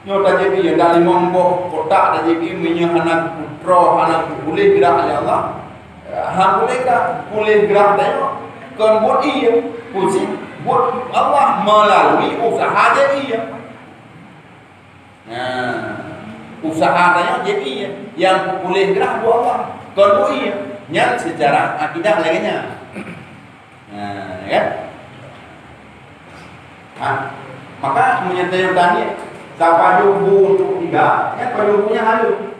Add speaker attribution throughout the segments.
Speaker 1: Nyo dah jadi yang dari monggo kotak dah jadi minyak anak putra anak boleh gerak ya Allah. Boleh gerak dah. Kan buat iya, pusing buat Allah melalui usaha jadi iya. Nah, usaha dah jadi iya. Yang boleh gerak buat Allah. Kan buat iya. Yang secara akidah lainnya. Nah, ya. Maka menyatakan tadi siapa jubu untuk tiga, ya jubunya halu.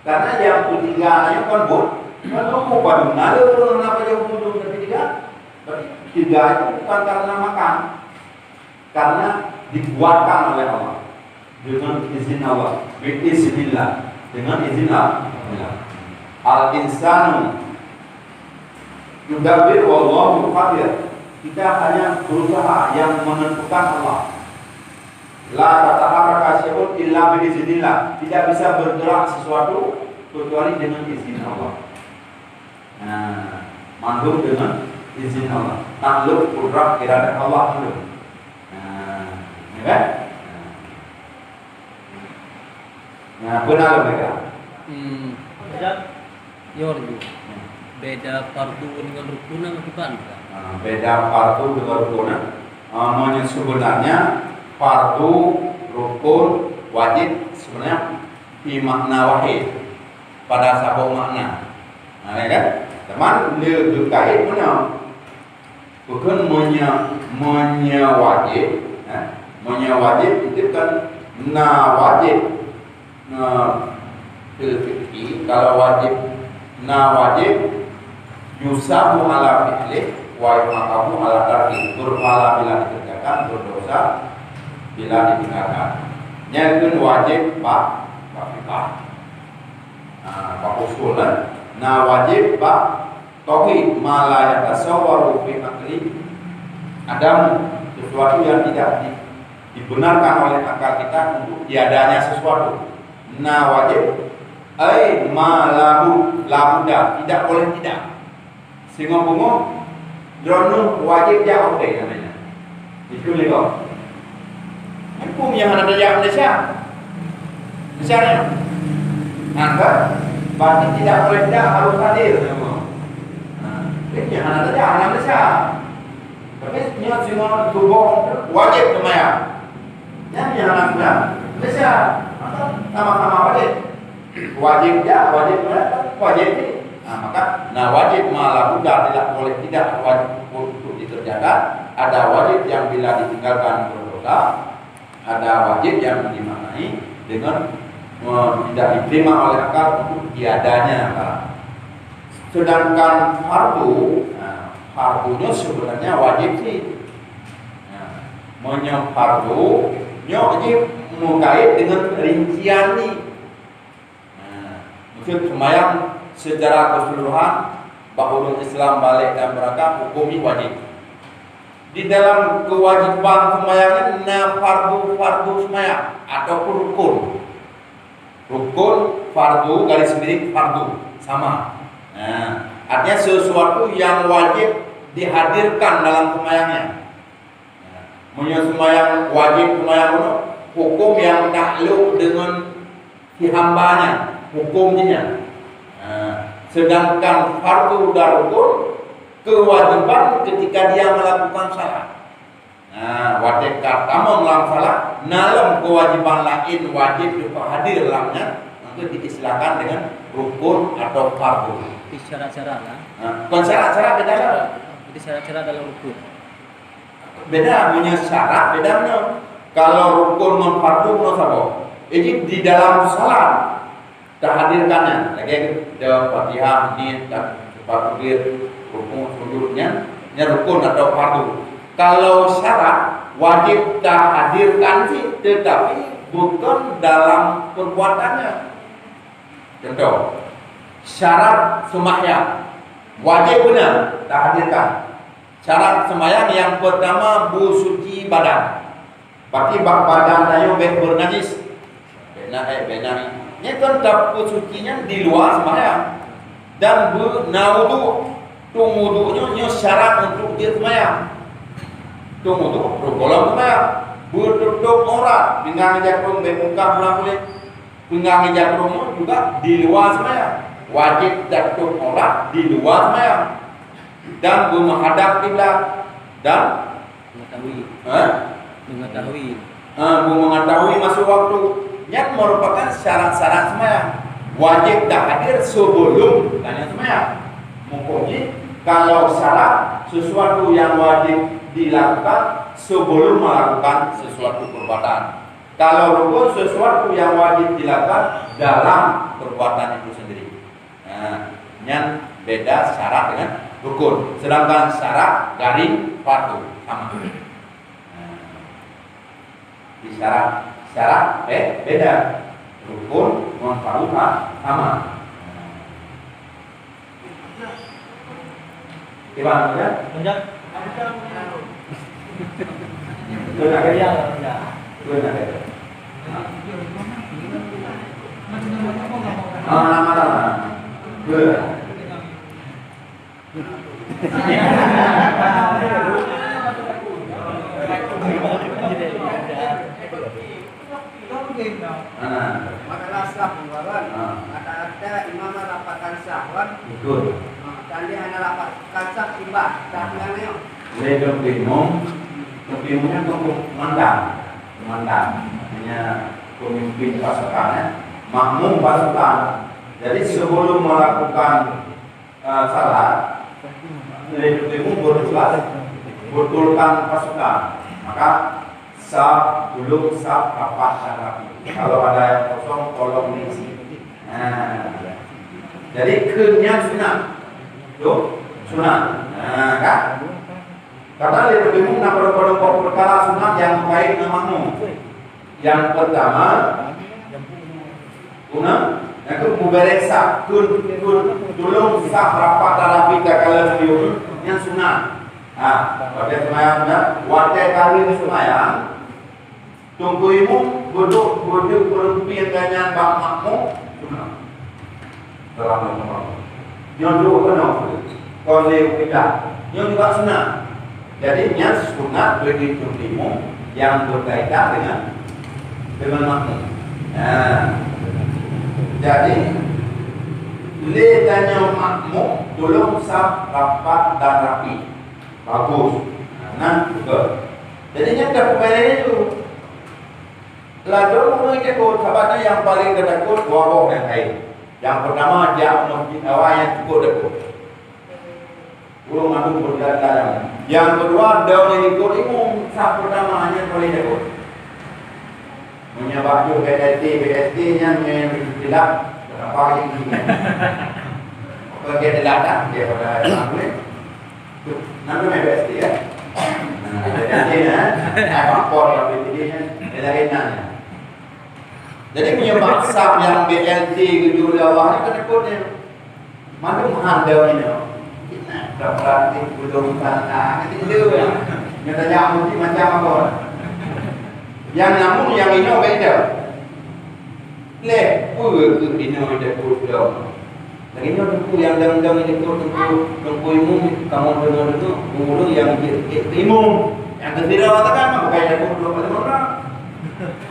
Speaker 1: Karena yang ketiga yang kan buat, kalau pada halu kenapa jubu untuk tiga? Tiga itu bukan karena makan, karena dibuatkan oleh Allah dengan izin Allah, bismillah, dengan izin Allah. Al insanu yudabbir wallahu qadir. Kita hanya berusaha yang menentukan Allah. La tataharraka syai'un illa biiznillah. Tidak bisa bergerak sesuatu kecuali dengan izin Allah. Nah, mandub dengan izin Allah. Takluk qudrat iradah Allah dulu. Nah, ya kan? Nah, benar mereka.
Speaker 2: Beda fardu dengan rukun bukan?
Speaker 1: Beda fardu dengan rukun. Sebenarnya fardu, rukun, wajib sebenarnya di makna wahid pada satu makna. Nah, ya kan? Teman dia berkait mana? Bukan wajib. Wajib itu kan wajib. Kalau wajib wajib yusabu ala fi'li wa yuqabu ala tarki. Berpahala bila dikerjakan, berdosa bila ditinggalkan. Yang wajib pak usulan. Wajib pak tauhid ma la yatasawwaru fi aqli. Ada sesuatu yang tidak dibenarkan oleh akal kita untuk tiadanya sesuatu. Wajib lahu tidak boleh tidak. Sehingga bungo drone wajib ya oke namanya. Itu lego. Hukum yang ada di Indonesia. Misalnya angka berarti tidak boleh tidak harus hadir. Yang ada di Indonesia. Tapi nya semua tubuh wajib kemaya. Yang ada Indonesia sama-sama wajib. Wajib ini. Maka wajib malah mudah tidak boleh tidak wajib untuk dikerjakan. Ada wajib yang bila ditinggalkan berdosa. Ada wajib yang dimaknai dengan tidak diterima oleh akal untuk tiadanya. Sedangkan fardunya sebenarnya wajib sih. Fardunya wajib mengkait dengan rincian nih. Maksud sembahyang secara keseluruhan bahwa Islam balik dan mereka hukumi wajib. Di dalam kewajiban sembahyangnya fardu sembahyang ataupun rukun. Rukun, fardu, garis miring fardu sama. Artinya sesuatu yang wajib dihadirkan dalam sembahyangnya. Sembahyang wajib sembahyang hukum yang takluk dengan si hambanya. Hukumnya. Sedangkan fardu dan rukun kewajiban ketika dia melakukan salat. Wajib pertama melakukan salat, dalam kewajiban lain wajib juga hadir dalamnya, itu diistilahkan dengan rukun atau fardu.
Speaker 2: Di syarat-syarat lah.
Speaker 1: Bukan syarat-syarat beda lah.
Speaker 2: Jadi syarat-syarat dalam rukun.
Speaker 1: Beda punya syarat bedanya. Kalau rukun non fardu non sabo. Ini di dalam salat terhadirkannya lagi dalam Fatihah ini dan takbir rukun sujudnya rukun atau fardu. Kalau syarat wajib terhadirkan sih, tetapi bukan dalam perbuatannya. Contoh syarat sembahyang wajib benar terhadirkan. Syarat sembahyang yang pertama bersuci badan. Berarti badan tayo bernajis. Benar. Ini kan dapur sucinya di luar sembahyang. Dan wudu. Wudunya syarat untuk dia sembahyang. Wudu bergolong sembahyang. bertutup aurat, pinggang jakrum bermuka pula boleh, pinggang jakrum juga di luar sembahyang. Wajib tutup aurat di luar sembahyang dan menghadap kiblat dan mengetahui masuk waktu yang merupakan syarat-syarat sembahyang. Wajib dah hadir sebelum tanya sembahyang. Mungkin kalau syarat sesuatu yang wajib dilakukan sebelum melakukan sesuatu perbuatan. Kalau rukun sesuatu yang wajib dilakukan dalam perbuatan itu sendiri. Yang beda syarat dengan rukun. Sedangkan syarat dari fardu sama. Di syarat beda. Rukun non fardu sama. Gimana ya?
Speaker 2: Penjak.
Speaker 1: Itu nak kerja. Itu nak kerja. Nama. Good.
Speaker 3: Masalah sah pengeluaran. Kata-kata imam rapatkan sahwan.
Speaker 1: Betul.
Speaker 3: Tadi hanya rapatkan sah tiba. Tak mengenai.
Speaker 1: Lepas pimpinan untuk mandang. Hanya pemimpin pasukan, makmum pasukan. Jadi sebelum melakukan salat, lepas betulkan pasukan. Maka sah dulu sah rapat dan rapi. Kalau ada yang kosong, tolong diisi. Jadi kenyang sunat, sunat, kan? Karena lebih bingung nak berpokok perkara sunat yang baik namamu. Yang pertama, yang itu mubareksa, tolong sah rapat dan rapi kalau yang sunat. Pada semayang, pada kali semayang, tunggu ibu duduk berhenti dengan bak makmum, sunat. Dalam makmum. Yang dulu kena, kalau tidak, yang juga sunat. Jadi yang sunat begitu timu yang berkaitan dengan makmum. Jadi letanya makmum tolong sah rapat dan rapi. Bagus. Betul. Jadi yang terpilih itu lalu mengikut sahabatnya yang paling takut wabah dan kain. Yang pertama dia masjid awal yang cukup takut. Belum ada berjalan. Yang kedua daun yang ikut imam sah pertama hanya boleh takut. Punya baju BST yang tidak berapa ini. Bagi delata dia pada boleh. Namanya BST ya. BST ya. Paspor tapi dia lainnya. Jadi punya sah yang BLT gitu Allah ni takutnya. Mana menghandal ini. Berarti belum tanah itu ya. Kita jamu macam apa? Yang namun yang ini beda. Le, ke ini ada puluh. Lagi ni tu yang dang ini tu imum kamu dengar itu mulu yang imum yang tidak katakan bukan ada puluh pada orang.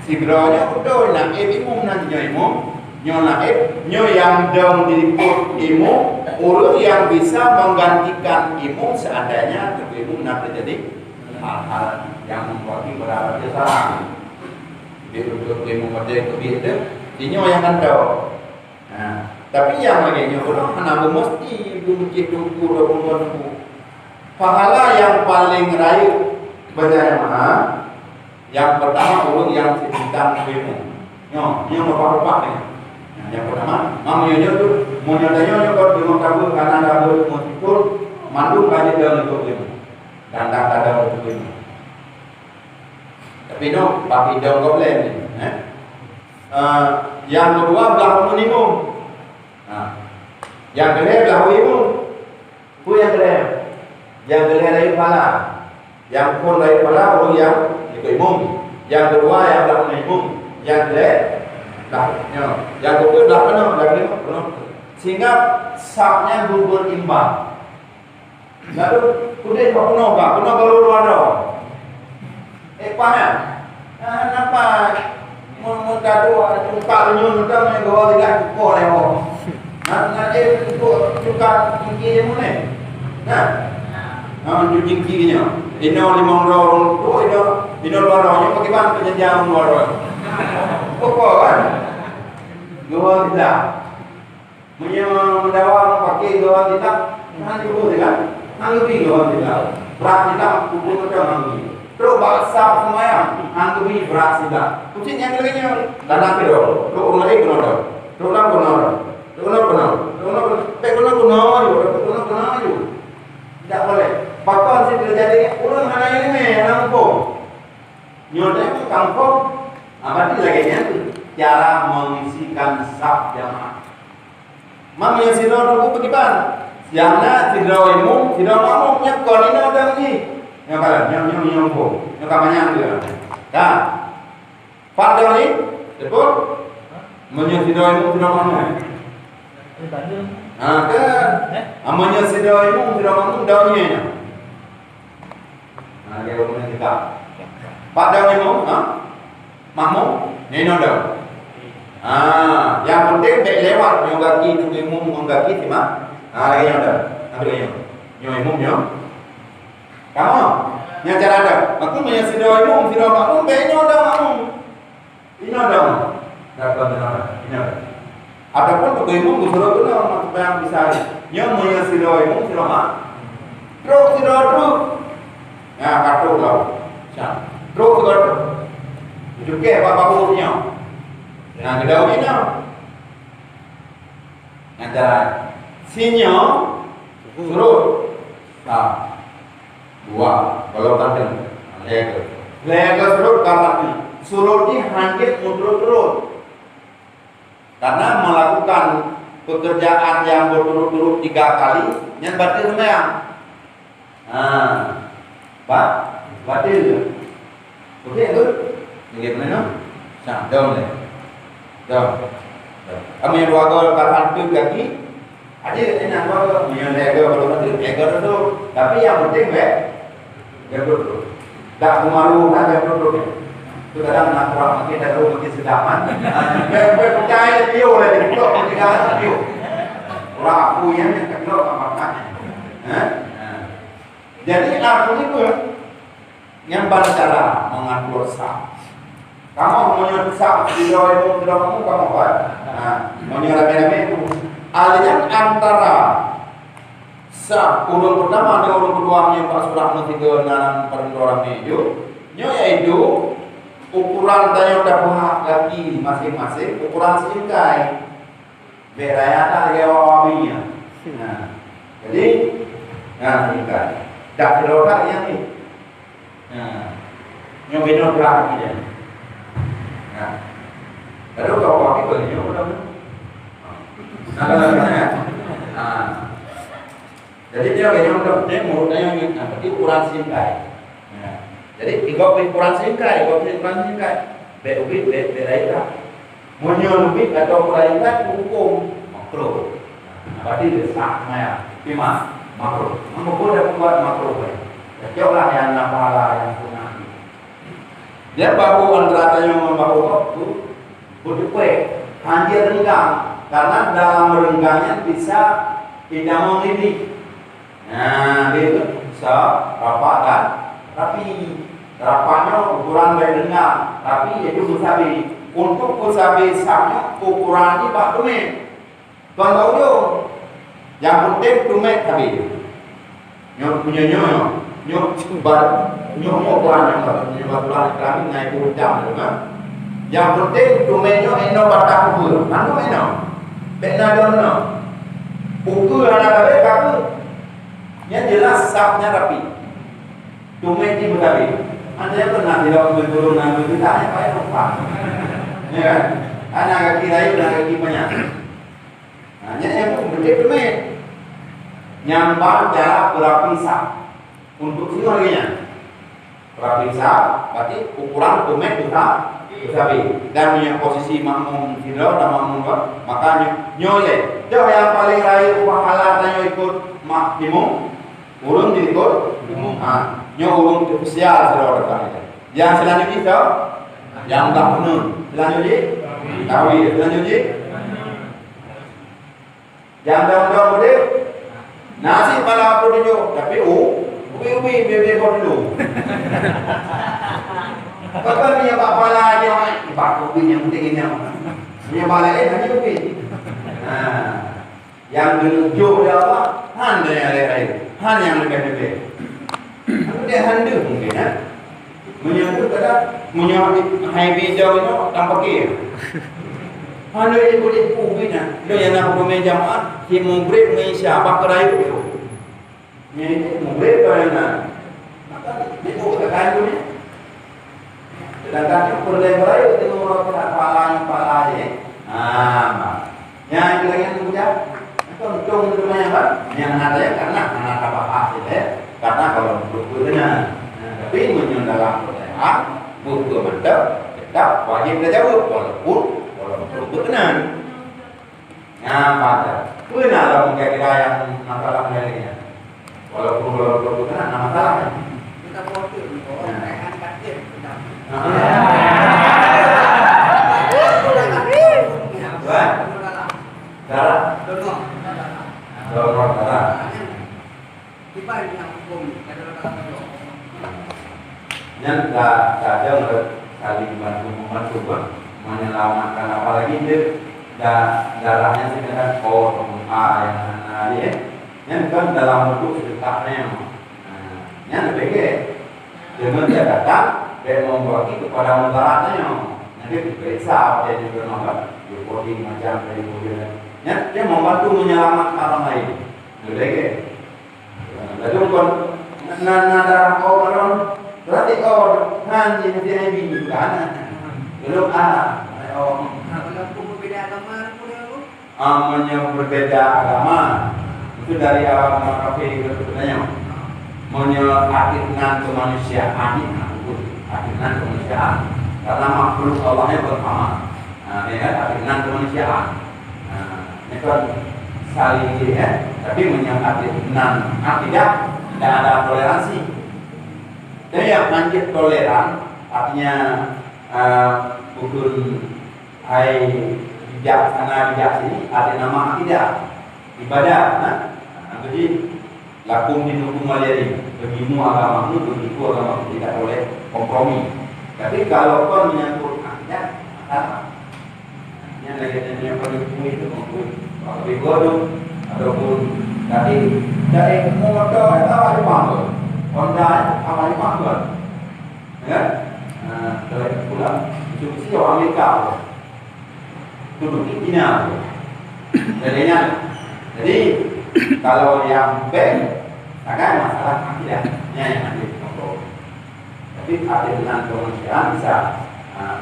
Speaker 1: Sigranya betul nak imum nantinya imum. Nyola yang dong diliput imum, urut yang bisa menggantikan imum seandainya imum nak terjadi hal-hal yang membuat berada di salah. Dia urut imum pada itu, dia yang kandau. Tapi yang lagi orang hanya mesti mungkin tunggu tunggu. Pahala yang paling rayu benar mana? Yang pertama urut yang sekitar imum. Yang apa ni? Yang pertama, mamanya tu, monyonya kalau bingung kabur karena kabur mengikut mandu kaji dalam itu ini, dan tak ada untuk ini. Tapi no, pakai daun goblin. Yang kedua belah minimum. Yang kedua belah minimum. Itu yang kedua. Yang kedua dari kepala. Yang pun dari kepala orang yang itu imum. Yang kedua yang belah minimum. Yang kedua yang kedua dah penuh. Sehingga sahnya berimbang. Lalu kuda penuh kalau ada. Paham? Nampak muka dua cuka nyun udah mengawa tidak cukup lewat. Nak cuka tinggi je mana? Nah, cuci tingginya. Ino 5 orang tu, ino 2 orangnya pakai ban penjenjang 2 orang. Apa kan? Dua tidak. Mendawa pakai dua tidak. Nanti dulu tidak. Nanti dua tidak. Berat tidak kubur macam nanti. Terus baksa semuanya. Nanti berat tidak. Kucing yang lainnya. Tanah kilo. Terus orang lagi kena. Terus orang kena. Tidak boleh. Pakon sih terjadi. Orang mana ini kampung. Nyodanya kampung. Berarti lagi cara mengisikan saf jamaah. Mami yang sidro aku pekipan. Yang sidro ilmu, sidro makmum nyekon ini ada lagi. Yang kalian, yang kamanya dia. Dah. Pada ini, betul? Sidro ilmu, sidro makmum. Ke? Amanya sidro ilmu, sidro makmum daunnya. Dia umumnya kita. Pada ilmu, makmum, ni ada. Yang penting tak lewat yang kaki tu imum yang kaki cuma. Lagi yang ada. Ambil yang. Yang imum yang. Kamu yang cara ada. Aku punya sidau imum, sidau makmum, ini ada makmum. Ini ada. Dapat ada. Ini ada. Adapun untuk imum suruh tu lah yang bisa. Yang punya sidau imum, sidau makmum. Terus sidau tu. Ya, kartu lah. Terus kartu. Juga apa-apa punya. Nah, kedua ini antara sinyo surut. Dua kalau tandem. Lega surut karena surut ini hancur mundur terus. Karena melakukan pekerjaan yang berturut-turut 3 kali, yang batil sembahyang. Batil. Oke, itu. Ini mana? Down deh. Down. Kami yang dua gol kapan tu kaki. Ada ini apa? Yang lega belum ada. Lega tu. Tapi yang penting ya betul. Tak malu tak betul. Tu kadang nak kurang makin dah makin sedaman. Percaya dia oleh dia tu percaya dia. Orang aku yang kenal apa makanya. Jadi aku itu yang cara mengatur sah. Kamu menyesal di dalam kamu buat. Menyerah-nyerah itu. Alihnya antara sah urun pertama dengan urun kedua yang pas sudah ketiga dalam perintah itu, yaitu ukuran daya dapat kaki masing-masing, ukuran singkai. Beraya tak awawinya. Jadi, singkai. Tak terlalu yang ini. Yang benar berarti dia. Lalu kalau pakai beliau udah. Jadi dia yang udah mulutnya yang berarti ukuran singkai. Jadi tiga ukuran singkai, BUB beraita. Munyo lebih atau beraita hukum makro. Berarti besar maya, lima makro. Makro dah buat makro. Jauhlah yang nafala yang punah. Dia bahu antara yang membahu waktu berdua hancur renggang karena dalam renggangnya bisa tidak mengidik. Nah, itu bisa rapat dan rapi. Rapatnya ukuran dari renggang, tapi itu kusabi. Untuk kusabi sama ukuran ini pak tumen. Tuan tahu yo. Yang penting tumen tapi. Nyok punya nyok ukuran yang ukuran kami naik jam kan. Yang penting tumenyo eno batang kubur. Mana eno? Bena dono. Ukur anak kabe kaku. Yang jelas sapnya rapi. Tumen di betawi. Anda yang pernah tidak berturun dengan kita yang pakai lupa. Ya kan? Anak kaki layu dan kaki banyak. Hanya yang penting tumen. Nyambang cara berpisah. Untuk sini orangnya berpisah, berarti ukuran tumen kita usahawi dan punya posisi makmum sidro dan makmum makanya nyole. Jauh yang paling raya pahala dan ikut makmum urun diikut. Nyo urun spesial sidro depan. Yang selanjutnya itu Yang tak benar. Selanjutnya kawin. Selanjutnya yang daun-daun boleh nasi malah apa dulu. Tapi ubi biar kau dulu. Kalau dia apa lagi orang ibarat ubi yang penting ini. Dia balik lagi ubi. Yang menuju dia apa? Han yang lain. Han yang lebih. Dia handu mungkin ya. Menyambut hai bijau itu tanpa kira. Handu ini boleh ubi na. Dia yang nak bermeja mak, dia mubrik mengisah apa kerai itu. Ini mubrik kerana. Maka itu kekai tu ni. Sedangkan perlai-perlai itu tengok orang kepala je. Yang itu lagi yang punya. Untung itu banyak kan? Yang ada ya karena apa hasilnya? Karena kalau buku dengan, tapi menyundalah pertanyaan, buku mantap, tetap wajib dijawab walaupun buku dengan. Pada benar lah mungkin kira yang masalah lainnya. Walaupun buku dengan masalahnya.
Speaker 3: Kita foto, orang kaget.
Speaker 1: Yang kadang saling membantu menyelamatkan, apalagi dia darahnya sekedar yang dia yang kan dalam bentuk sedekahnya. Yang lebih dengan dia datang dia membagi kepada mudaratnya. Nanti diperiksa dia juga nampak recording macam dari kemudian. Dia membantu menyelamatkan orang lain. Lebih lalu kon nada orang berarti kan jadi dia bini bukan belum
Speaker 3: Kalau berbeda agama
Speaker 1: berbeda agama itu dari agama kafir ke sebenarnya menyakitkan kemanusiaan akhiran kemanusiaan karena makhluk Allahnya bersama. Ini kan akhiran kemanusiaan. Ini kan saling tapi menyakitkan tidak ada toleransi. Jadi yang manjat toleran artinya bukan bijaksana sini ada nama akidah ibadah. Jadi lakum dinukum waliyadin, begimu agamamu begitu agamamu, tidak boleh kompromi. Tapi kalau kau menyangkut akidah, yang lagi paling itu kalau digodok ataupun dari motor itu apa dipanggil? Honda apa dipanggil? Ya, dari pulang Mitsubishi Amerika, duduk di China, jadinya. Jadi kalau yang baik, agak masalah akidahnya yang ada di kontrol. Tapi ada dengan kemanusiaan bisa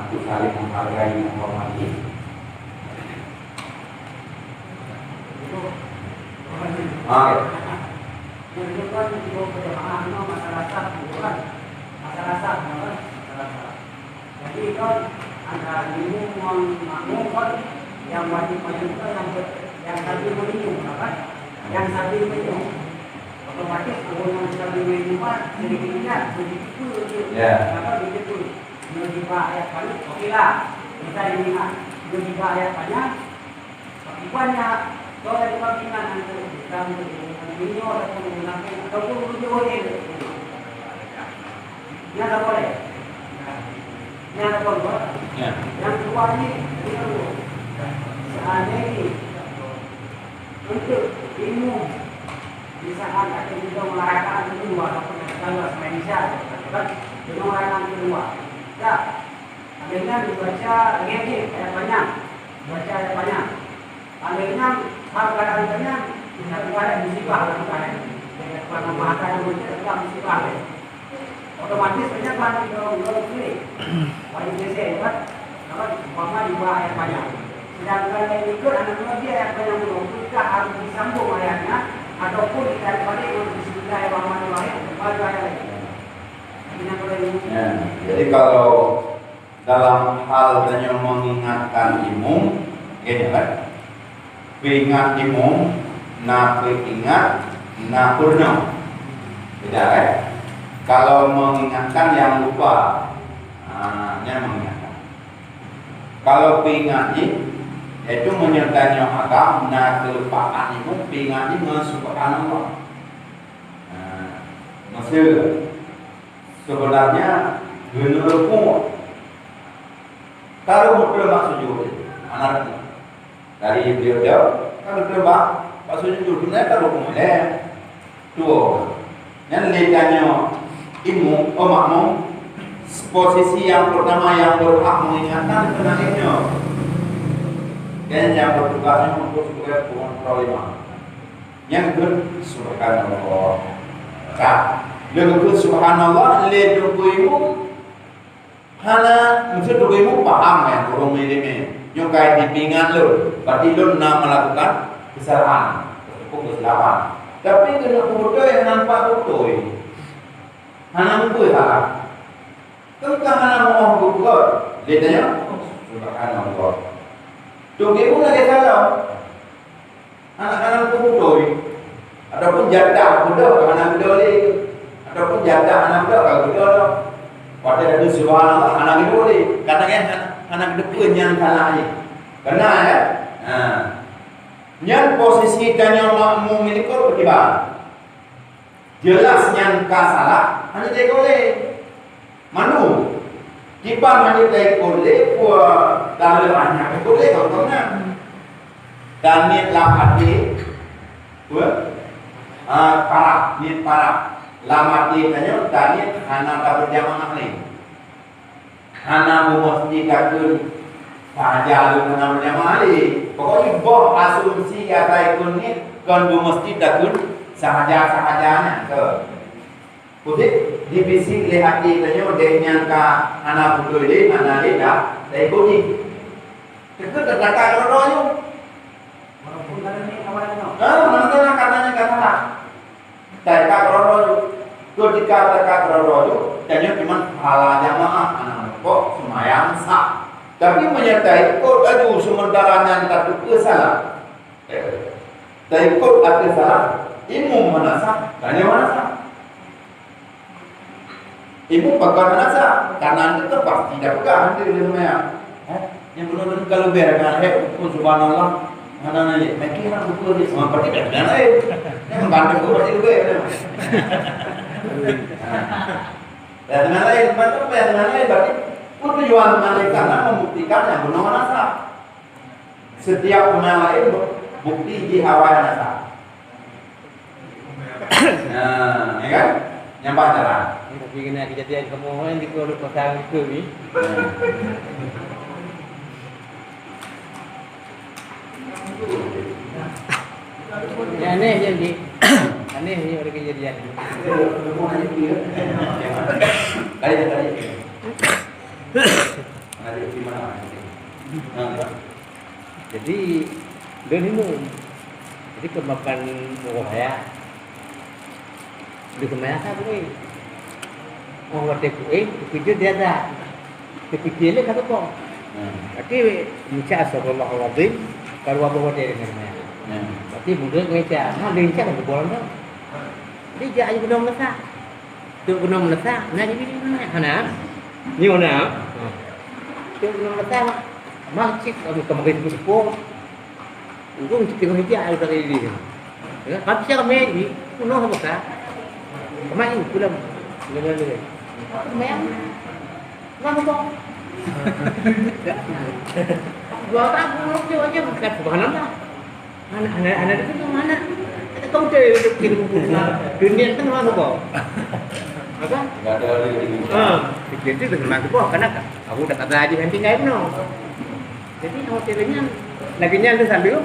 Speaker 1: untuk saling menghargai, menghormati. Oke.
Speaker 3: Itu kan perjamaah masyarakat, bukan masyarakat. Jadi kan antara ini makmum kan yang wajib yang tadi minum, kan? Yang tadi minum, otomatis kalau yang tadi minum sedikitnya begitu, apa begitu, menimpa ayat banyak, okelah kita dilihat menimpa ayat banyak, banyak. Kalau ada kepentingan untuk kita minum ataupun menggunakan ataupun untuk ini ada boleh, ini ada boleh. Yang kedua ini seandainya untuk ilmu misalkan ada juga melarangkan kedua ataupun kalau Indonesia dengan melarangkan kedua ya dengan dibaca lagi ayat banyak baca ayat banyak akhirnya hal keadaannya bisa kepada musibah bukan karena mata yang bercerita musibah otomatis banyak banget kalau pilih wajib desa kan kalau umpama dua ayat banyak. Sedangkan yang ikut anak dia yang banyak kita harus disambung ayatnya ataupun kita balik untuk Bismillahirrahmanirrahim baru ayat lagi.
Speaker 1: Jadi kalau dalam hal hanya mengingatkan imum, ini kan, ingat imum, nak ingat, nak purno, beda kan? Kalau mengingatkan yang lupa, yang mengingatkan. Kalau pingat ini itu menyertanya agam na kelupaan itu pingat ini subhanallah. Masih sebenarnya benar pun kalau betul maksud juga anaknya dari beliau kalau betul maksud juga kalau kemudian tuh yang lidahnya ilmu makmum posisi yang pertama yang berhak mengingatkan penangannya dan yang bertugasnya untuk sebagai pengontrol imam yang kedua subhanallah Lalu subhanallah le dogoimu hana mesti dogoimu paham ya orang ini yang kait dipingan lo berarti lo nak melakukan kesalahan ataupun kesilapan tapi kena bodoh yang nampak bodoh hana bodoh salah kalau hana mau bodoh le tanya subhanallah dogoimu lagi salah anak-anak bodoh ataupun jadah bodoh hana bodoh le ataupun jadah anak muda kalau betul pada ada subhanallah anak itu boleh katakan anak depan yang kalah ni kena ya yang posisi dan yang makmum ini kau berkibar jelas yang salah hanya dia boleh manu kibar hanya dia boleh buat dalam banyak boleh kau dan ni lapat ni buat parah ni parah lama di tanya tadi hana tak berjamaah ni hana mesti takun sahaja lu hana berjamaah ni pokoknya boh asumsi kata ikun ni kan mesti takun sahaja-sahajanya ke putih divisi lihat di tanya dengan ka hana betul ni hana ni dah saya ikut ni itu terkata orang
Speaker 3: Walaupun kalau ni kawan tu.
Speaker 1: mana katanya kata Teka rodo ketika teka rodo hanya cuma hala jamaah anak kok semayang sah tapi menyertai ikut aduh sementara yang tak salah tak ikut ada salah imam mana sah tanya mana sah imam pegang mana sah kanan itu pasti tidak pegang di semayang yang benar-benar kalau berekan subhanallah mana ni mungkin nak buku ni semua pergi dah dah yang bantu buku pergi dulu ya dan lain macam yang lain berarti tujuan mereka karena membuktikan yang benar mana sah setiap pemain lain bukti di awal mana sah ya kan yang pacaran
Speaker 2: tapi kena kejadian kamu yang di keluar pasang itu ni aneh jadi aneh ni ada kejadian
Speaker 1: kali ada di mana
Speaker 2: jadi dia minum jadi kemakan buah ya di kemana sah boleh mau ada video dia ada video ni kata kok tapi baca astagfirullahaladzim kalau apa dia dengan tapi mudah ngaca nah ngaca kan boleh dah dia jah aja guna melesak tu guna melesak nah jadi ni mana ni mana tu guna melesak masjid aku kemarin tu sepuluh ujung tengok dia ada dari dia ya kan siapa meri kuno apa sah kemarin pulang lele memang mana tu dua tahun tu aja bukan subhanallah anak itu mana kita kau cari dunia itu mana kau apa
Speaker 1: nggak ada lagi
Speaker 2: pikir itu dengan aku karena aku udah kata aja nanti nggak no jadi hotelnya lagi nyala sambil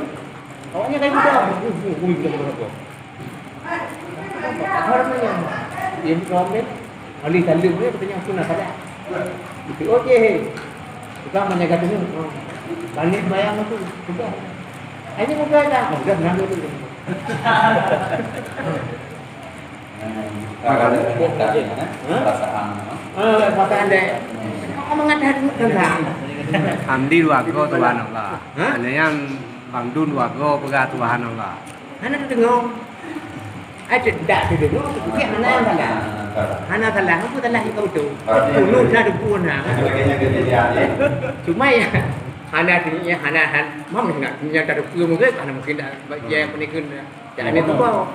Speaker 2: awalnya kayak gitu bilang berapa harusnya dia komen kali sambil dia katanya sunnah pada itu oke kita menjaga dulu banyak bayang itu juga ini muka dah udah ngambil dulu perasaan deh mengadar tentang
Speaker 4: Hamdi warga Tuhan Allah. Ada yang Bangdun warga pegawai Tuhan Allah.
Speaker 2: Hana tengok. Ada dak tengok tu hana salah. Hana salah aku salah kau tu. Dulu dah debu nah. Cuma ya hana tingginya hana mam nak yang tak ada mungkin karena mungkin dia menikun jangan itu kau.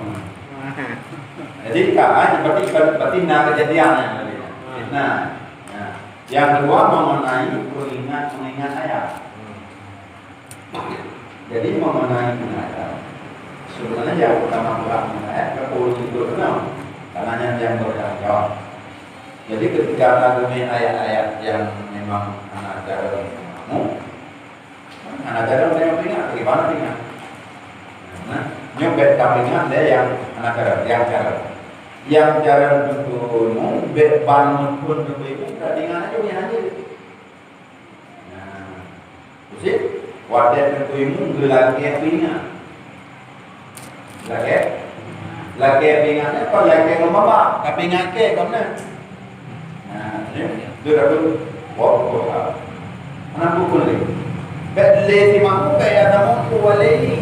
Speaker 1: Jadi berarti kejadiannya. Nah, yang kedua mengenai mengingat ayat. Jadi mengenai ayat. Sebenarnya yang pertama ayat ke-10 itu karena yang berjawab. Jadi ketika mengenai ayat-ayat yang memang anak cara ingat bagaimana ingat? Nah, nyobet kami ingat dia yang anak cara tentu beban pun begitu tadi ingat aja punya aja. Nah, terus wadah tentu ilmu gelaki ingat. Lagi ingatnya kalau lagi ngomong tapi ingat ke kamu. Nah, itu dah tu. Anak pukul ni. Beli si mampu kayak kamu kualai.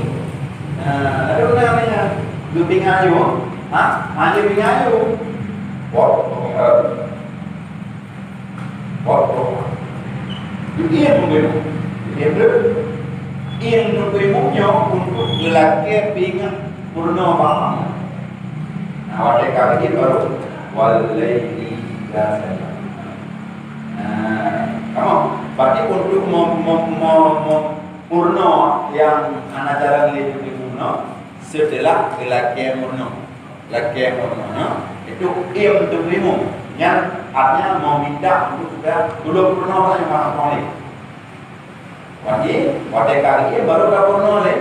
Speaker 1: Ada namanya. Lu pingayu, hanya pingayu. Ia mungkin, ia mungkinnya untuk lelaki pingat purna paham. Nah, wadah kali ini baru walai dasar. Kamu berarti untuk purna yang anak cara lebih purna setelah lelaki murna itu untuk ilmu yang artinya mau minta untuk sudah dulu purna yang maha boleh. Wadah kali ini baru dah purna leh,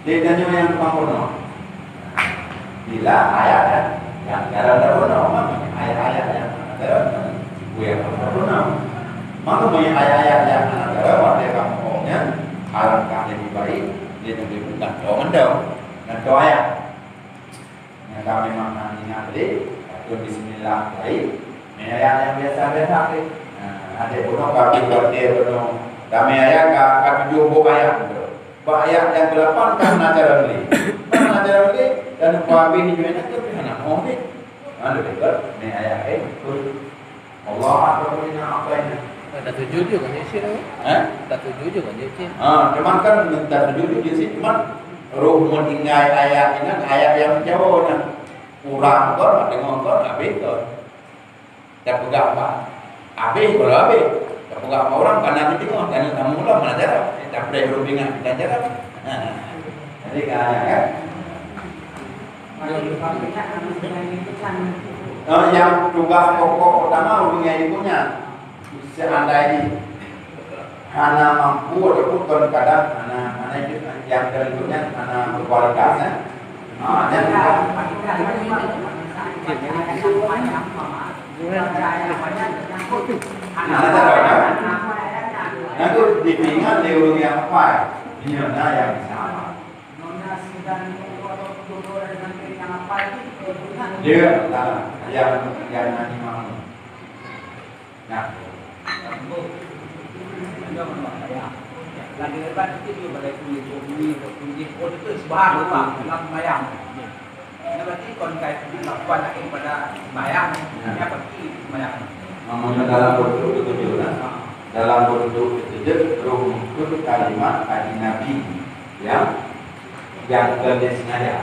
Speaker 1: dia tanya yang tukang purna. Bila ayat yang cara dah purna, ayat-ayat yang ada yang purna. Maka punya ayat-ayat yang ada pada kampungnya alangkah lebih baik dia lebih bukan doang dan ayat yang kami maknanya nanti itu bismillah baik ayat yang biasa ada puno kami berarti puno kami ayat kami jumbo ayat ayat yang 8 kan acara beli dan kami ini juga nak kerana mohon ada betul ni ayat Allah Akbar apa ini.
Speaker 2: Tak tujuh juga kan dia sih. Tak tujuh juga dia sih.
Speaker 1: Cuman kan tak tujuh dia sih cuman roh meninggal ayat ini ayat yang jauh kan. Kurang kor dengar kor habis kor. Tak pegang apa? Habis kalau habis. Tak pegang apa orang karena tengok dan kamu lah mana cara. Tak boleh roh ingat kita cara. Jadi kan yang tugas pokok utama hubungan ibunya seandainya hana mampu ataupun kadang-kadang hana yang berikutnya hana berkualitasnya itu dipingat di urung yang apa ini yang sama dia yang nanti mau nah
Speaker 3: lagi lepas itu dia boleh kunci itu sebahagian apa dalam bayang. Berarti konkai lakukan lagi pada bayang, dia pergi bayang.
Speaker 1: Namanya dalam bentuk ketujuan, dalam bentuk ketujuh rumput kalimat hadis Nabi yang terdesain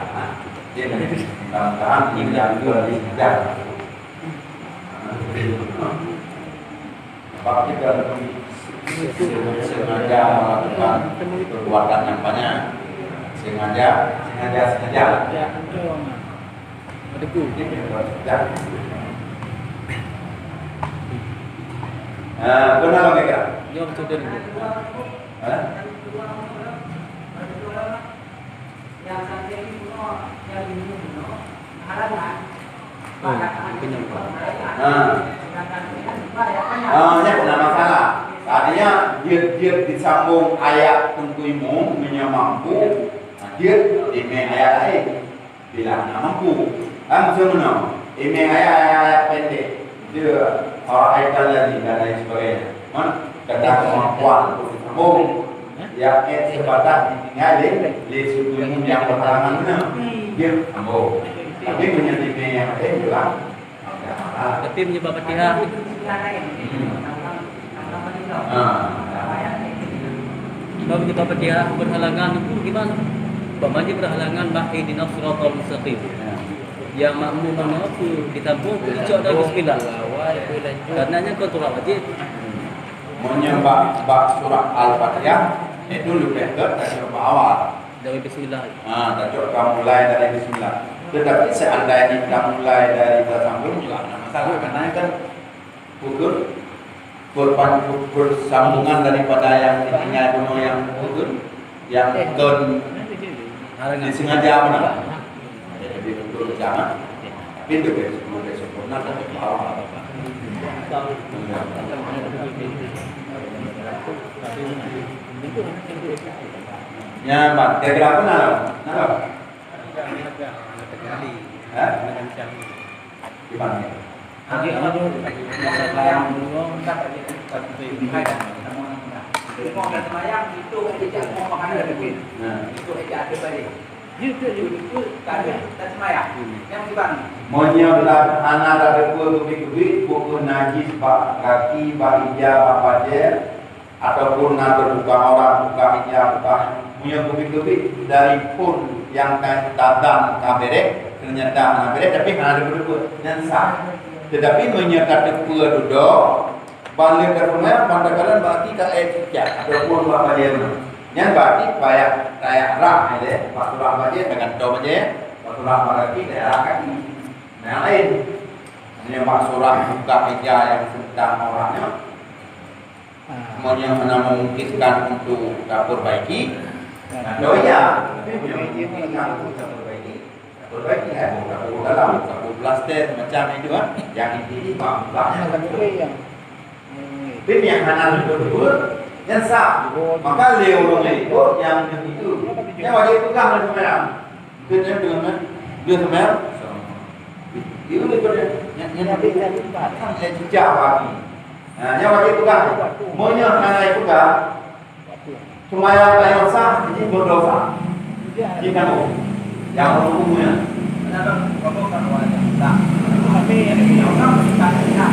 Speaker 1: dia tentang yang terdesain. Sebab kita sengaja melakukan perbuatan yang banyak, sengaja. Kenapa mereka?
Speaker 2: Jom sudah ni.
Speaker 3: Yang sampai ini yang ini halangan.
Speaker 1: Ini bukan masalah. Tadinya dia disambung ayat tentuimu mampu, dia ime ayat lain bilang mampu. Macam mana? Ime ayat pendek dia ayat lagi dan lain sebagainya. Kata kemampuan untuk disambung. Yang sebatas ditinggalin di tentuimu yang pertama mana dia sambung. Tapi punya ime yang lain bilang.
Speaker 2: Tapi menyebab Fatihah.
Speaker 5: Kalau kita Fatihah berhalangan itu gimana? Umpamanya berhalangan ihdinash shiratal mustaqim. Yang makmumnya itu ditampung icok dan bismillah. Karenanya kau turun wajib.
Speaker 1: Menyembah surah Al-Fatihah itu lebih dari awal.
Speaker 5: Dari bismillah.
Speaker 1: Kita mulai dari bismillah. Tetapi seandainya kita mulai dari bersambung juga ada masalah karena kan bersambungan daripada yang ditinggal dulu yang yang disengaja mana? Jadi betul jangan. Tapi itu sempurna dan awal. Ya, Pak. Kira-kira apa nak? Gimana?
Speaker 2: Jadi ada yang itu mau makan ada lebih. Itu aja ada tadi. Itu tak semayang. Yang gimana?
Speaker 1: Menyebab anak ada kubi-kubi buku najis bak kaki bak hijab bak pajer ataupun nak berbuka orang buka hijab buka punya kubi-kubi dari pun yang tatang kaberek ternyata kaberek tapi ada berbuka dan sah. Tetapi menyertai dua duduk balik ke rumah pandang berarti tak ejak ataupun bak pajer. Yang berarti banyak kayak rak ada waktu rak pajer dengan tahu aja waktu rak berarti daerah kaki. Yang lain menyembah surah buka hijab yang sedang orangnya semuanya memungkinkan untuk dapur baiki doya memungkinkan untuk dapur baiki dapur dalam dapur blaster macam itu kan yang ini bangsa tapi yang kanan itu yang sah maka lewat itu yang itu yang wajib pegang dengan merah dia semer itu yang kan saya jejak lagi. Yang wajib pegang, maunya yang pegang, cuma yang sah ini berdosa. Jika yang umumnya,
Speaker 2: Kenapa kamu kan wajib? Tak. Tapi yang orang tak ada.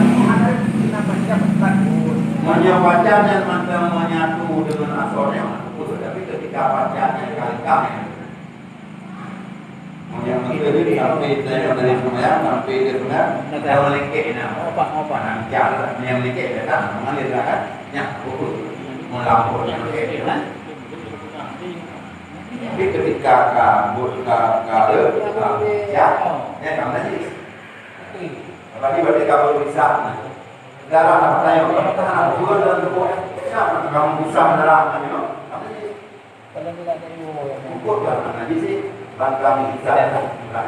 Speaker 2: Ada kenapa dia bertakut?
Speaker 1: menyebacanya maka menyatu dengan asalnya, tapi ketika bacanya kali-kali yang menjadi sampai dari semuanya sampai ke semuanya kalau lengket apa jalan yang lengket datang mengalir kan ya pukul melapor yang lengket kan tapi ketika kabut ya kamu nanti apalagi berarti kabut bisa darah apa yang tahan dua dan dua siapa kamu bisa darah kamu
Speaker 2: Kalau tidak dari
Speaker 1: pukul kan nanti sih bangkang bisa
Speaker 2: ada tidak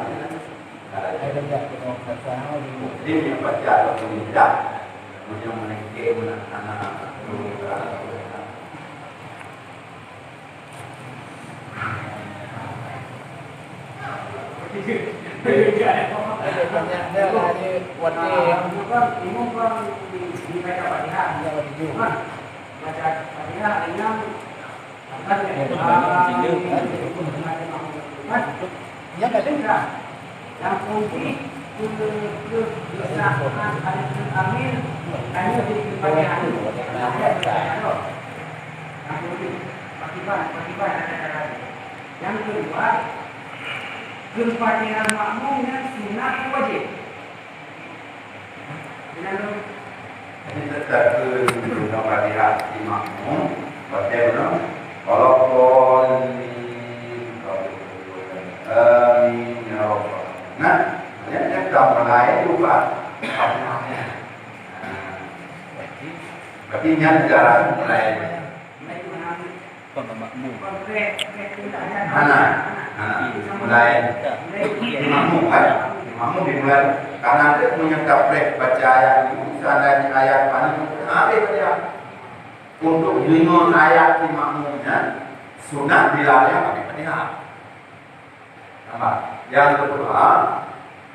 Speaker 1: dia yang baca atau tidak yang menengke anak-anak
Speaker 3: yang kedua, yang kunci kesamaan amin hanya di kebanyakan yang kedua kebanyakan makmum yang sunat wajib.
Speaker 1: ini tetap ke nomor di makmum bagaimana kalau amin ya Allah. Nah, yang sudah mulai lupa apa-apanya. Berarti yang jalan mulai. Anak mulai makmum kan? Makmum dimulai karena dia menyertakan baca ayat itu, seandainya ayat apa dia untuk bingung ayat di makmumnya sunat dilarang pakai Fatihah. Yang kedua,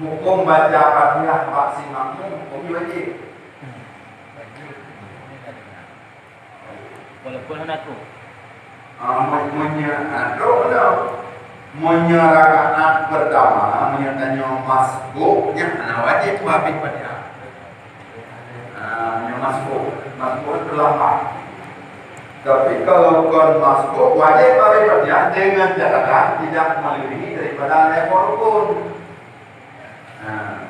Speaker 1: hukum baca Fatihah bagi makmum hukum wajib.
Speaker 5: Walaupun hendak tu.
Speaker 1: Menyerahkan pertama, menyertanya masbuknya wajib habis Fatihah. Masbuk terlambat. Tapi kalau kon masuk wajib beribadah dengan catatan tidak melebihi daripada level rukun. Nah,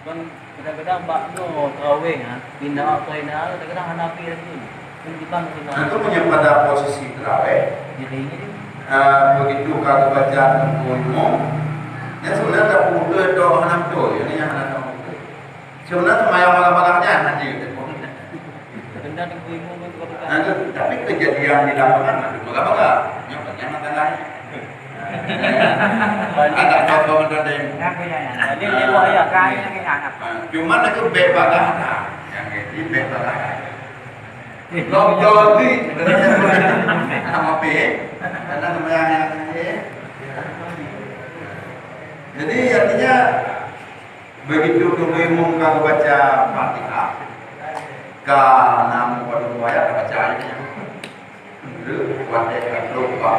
Speaker 5: Kan kadang-kadang bakno terawih pindah atau pindah kadang-kadang Hanafi lagi. Kan kita mungkin
Speaker 1: itu punya pada posisi terawih.
Speaker 5: jadi ini
Speaker 1: Begitu kalau baca ilmu, ya sebenarnya tak perlu itu hanam tu, ini yang hanam tu. Sebenarnya semayang malam-malamnya nanti.
Speaker 5: benda di ilmu itu bukan.
Speaker 1: Nah, tapi kejadian di lapangan ada bangga-bangga. Yang banyak makan lain. Ada contoh ada yang
Speaker 5: Jadi dia buat ya
Speaker 1: cuma itu bebaga yang ini bebaga. Lockdown ni, sama P, ada semayang yang ini. Jadi artinya begitu umum kalau baca Fatihah, karena pada ayat baca ayatnya, wajib lupa.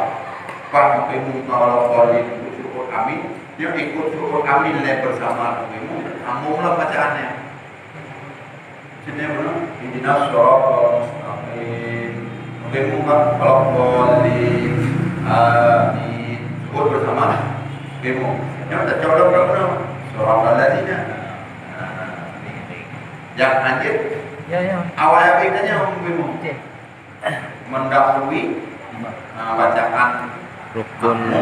Speaker 1: Pak umum kalau kali syukur kami, dia ikut syukur kami bersama umum, amumlah bacaannya. Sini mana? Inna shiratal mustaqim. Umum kalau kali syukur bersama umum. Yang tak colok mana? Surah Al-Ladina. Yang anjir.
Speaker 5: Ya.
Speaker 1: Awal ayatnya umum. Mendahului bacaan
Speaker 6: Rukun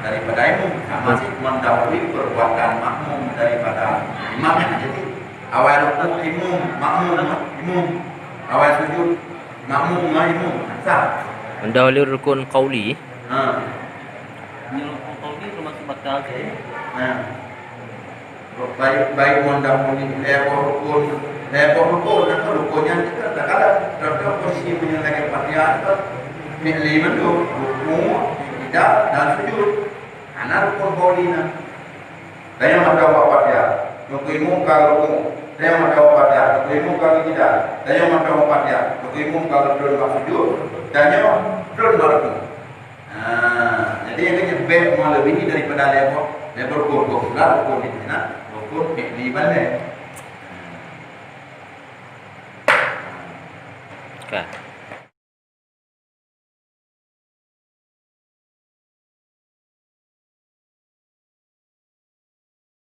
Speaker 1: daripada imam, masih mendahului perbuatan makmum daripada imamnya. Jadi awal rukuk imam, makmum, awal sujud makmum, imam. Sah.
Speaker 6: mendahului rukun qauli.
Speaker 5: Ini rukun ini termasuk batal saya.
Speaker 1: Nah, baik mendahului rukun atau rukunnya kita tak kalah. Terus posisi penyelenggaraan Fatihah itu lima tu rukun, tidak dan sujud. Anak rukun qaulina. Saya ada Fatihah. Rukun kalau rukun. Saya ada Fatihah. Rukun kalau tidak. Saya ada Fatihah. Rukun kalau belum sujud. Dan belum rukun. Jadi yang ini beb melebihi daripada level rukun. Rukun ini, rukun lima ni.
Speaker 6: Kan.